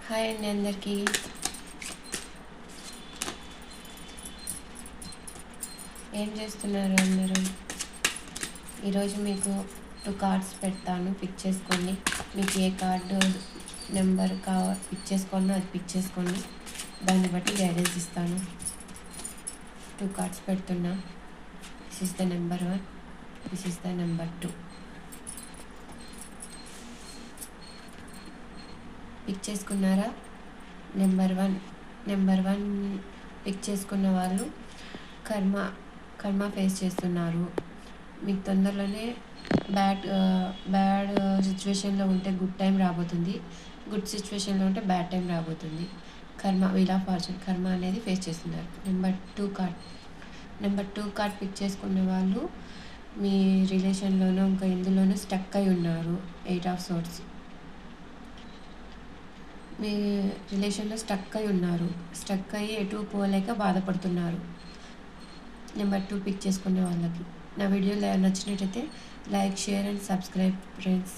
Hi అండి అందరికీ. ఏం చేస్తున్నారు అందరూ? ఈరోజు మీకు 2 కార్డ్స్ పెడతాను, పిక్ చేసుకోండి. మీకు ఏ కార్డు నెంబర్ పిక్ చేసుకోండి, అది పిక్ చేసుకోండి. దాన్ని బట్టి గైడెన్స్ ఇస్తాను. 2 కార్డ్స్ పెడుతున్నా. This is the number 1, this is the number 2. Pick చేసుకున్నారా? నెంబర్ వన్ పిక్ చేసుకున్న వాళ్ళు కర్మ ఫేస్ చేస్తున్నారు. మీకు తొందరలోనే బ్యాడ్ సిచ్యువేషన్లో ఉంటే గుడ్ టైం రాబోతుంది, గుడ్ సిచ్యువేషన్లో ఉంటే బ్యాడ్ టైం రాబోతుంది. వీల్ ఆఫ్ ఫార్చ్యూన్ కర్మ అనేది ఫేస్ చేస్తున్నారు. నెంబర్ 2 కార్డ్ పిక్ చేసుకున్న వాళ్ళు మీ రిలేషన్లోనూ ఇంకా ఇందులోనూ స్టక్ అయి ఉన్నారు. 8 ఆఫ్ సోర్డ్స్. మీ రిలేషన్లో స్టక్ అయ్యి ఎటు పోలేక బాధపడుతున్నారు. నెంబర్ 2 పిక్ చేసుకునే వాళ్ళకి నా వీడియో నచ్చినట్టయితే like, share and subscribe friends.